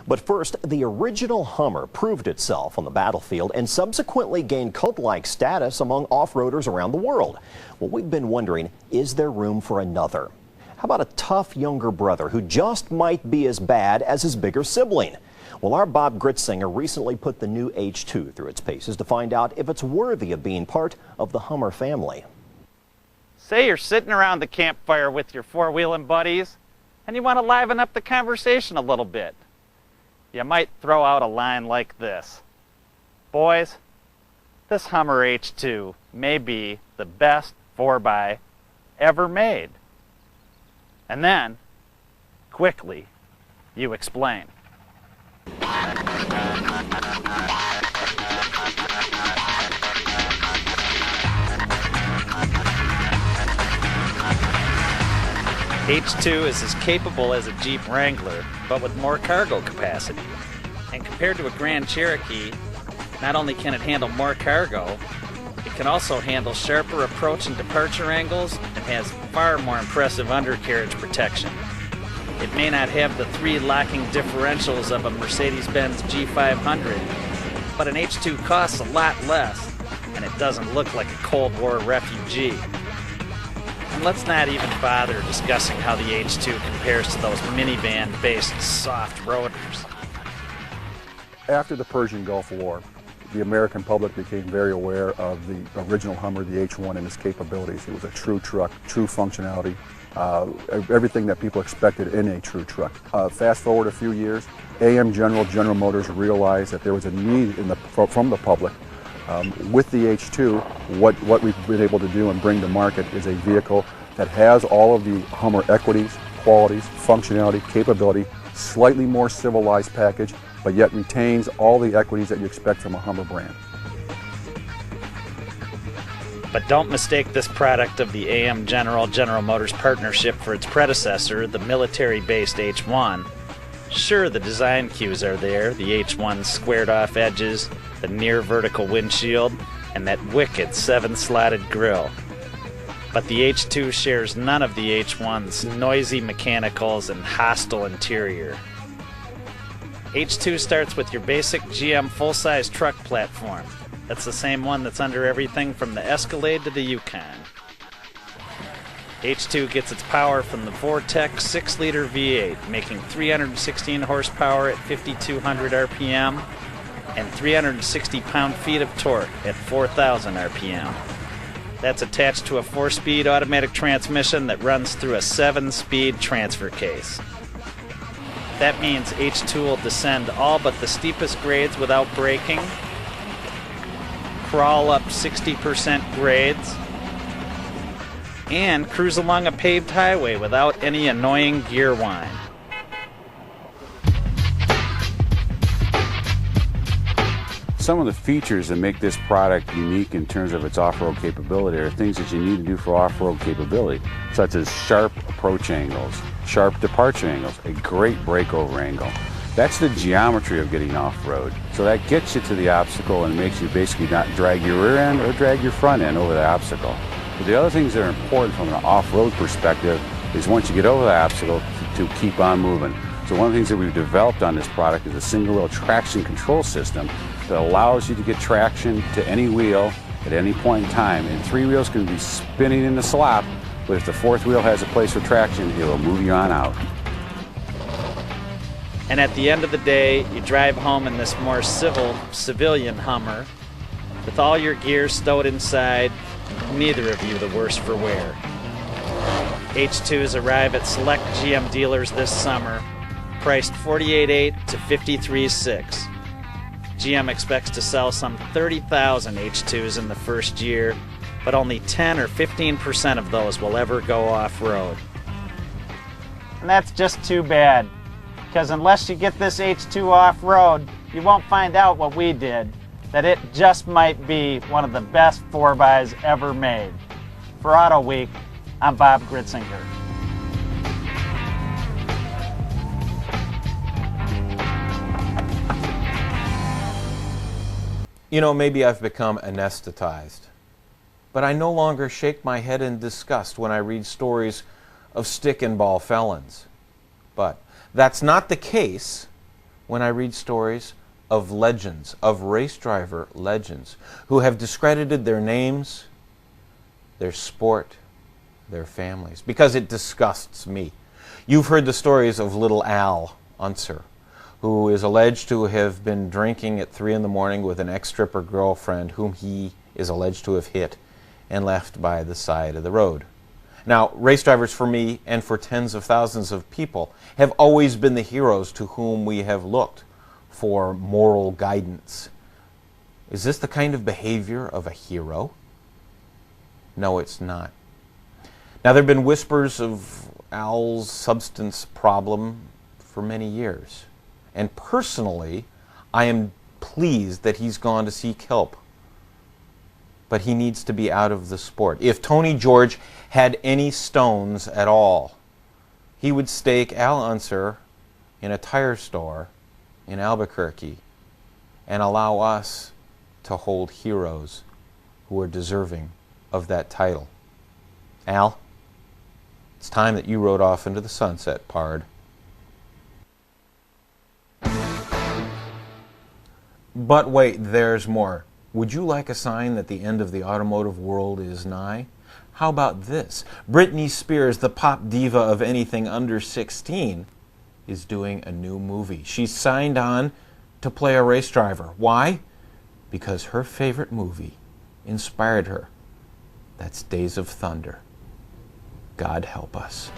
But first, the original Hummer proved itself on the battlefield and subsequently gained cult-like status among off-roaders around the world. Well, we've been wondering, is there room for another? How about a tough younger brother who just might be as bad as his bigger sibling? Well, our Bob Gritzinger recently put the new H2 through its paces to find out if it's worthy of being part of the Hummer family. Say you're sitting around the campfire with your four-wheeling buddies and you want to liven up the conversation a little bit. You might throw out a line like this: "Boys, this Hummer H2 may be the best 4x ever made." And then, quickly, you explain. H2 is as capable as a Jeep Wrangler, but with more cargo capacity. And compared to a Grand Cherokee, not only can it handle more cargo, it can also handle sharper approach and departure angles and has far more impressive undercarriage protection. It may not have the 3 locking differentials of a Mercedes-Benz G500, but an H2 costs a lot less, and it doesn't look like a Cold War refugee. And let's not even bother discussing how the H2 compares to those minivan-based soft roaders. After the Persian Gulf War, the American public became very aware of the original Hummer, the H1, and its capabilities. It was a true truck, true functionality, everything that people expected in a true truck. Fast forward a few years, General Motors realized that there was a need from the public. With the H2, what we've been able to do and bring to market is a vehicle that has all of the Hummer equities, qualities, functionality, capability, slightly more civilized package, but yet retains all the equities that you expect from a Hummer brand. But don't mistake this product of the General Motors partnership for its predecessor, the military-based H1. Sure, the design cues are there, the H1's squared-off edges, the near-vertical windshield, and that wicked 7-slotted grille. But the H2 shares none of the H1's noisy mechanicals and hostile interior. H2 starts with your basic GM full-size truck platform. That's the same one that's under everything from the Escalade to the Yukon. H2 gets its power from the Vortec 6-liter V8, making 316 horsepower at 5,200 RPM and 360 pound-feet of torque at 4,000 RPM. That's attached to a 4-speed automatic transmission that runs through a 7-speed transfer case. That means H2 will descend all but the steepest grades without braking, crawl up 60% grades, and cruise along a paved highway without any annoying gear whine. Some of the features that make this product unique in terms of its off-road capability are things that you need to do for off-road capability, such as sharp approach angles, sharp departure angles, a great breakover angle. That's the geometry of getting off-road. So that gets you to the obstacle and makes you basically not drag your rear end or drag your front end over the obstacle. But the other things that are important from an off-road perspective is once you get over the obstacle, to keep on moving. So one of the things that we've developed on this product is a single-wheel traction control system that allows you to get traction to any wheel at any point in time. And 3 wheels can be spinning in the slop, but if the 4th wheel has a place for traction, it will move you on out. And at the end of the day, you drive home in this more civilian Hummer with all your gear stowed inside, neither of you the worse for wear. H2s arrive at select GM dealers this summer, priced $48,800 to $53,600. GM expects to sell some 30,000 H2s in the first year, but only 10 or 15% of those will ever go off-road. And that's just too bad, because unless you get this H2 off-road, you won't find out what we did, that it just might be one of the best 4xs ever made. For Auto Week, I'm Bob Gritzinger. You know, maybe I've become anesthetized, but I no longer shake my head in disgust when I read stories of stick and ball felons. But that's not the case when I read stories of legends, of race driver legends, who have discredited their names, their sport, their families, because it disgusts me. You've heard the stories of little Al Unser, who is alleged to have been drinking at 3 in the morning with an ex-stripper girlfriend whom he is alleged to have hit and left by the side of the road. Now, race drivers for me and for tens of thousands of people have always been the heroes to whom we have looked for moral guidance. Is this the kind of behavior of a hero? No, it's not. Now, there have been whispers of Al's substance problem for many years. And personally, I am pleased that he's gone to seek help. But he needs to be out of the sport. If Tony George had any stones at all, he would stake Al Unser in a tire store in Albuquerque and allow us to hold heroes who are deserving of that title. Al, it's time that you rode off into the sunset, pard. But wait, there's more. Would you like a sign that the end of the automotive world is nigh? How about this? Britney Spears, the pop diva of anything under 16, is doing a new movie. She's signed on to play a race driver. Why? Because her favorite movie inspired her. That's Days of Thunder. God help us.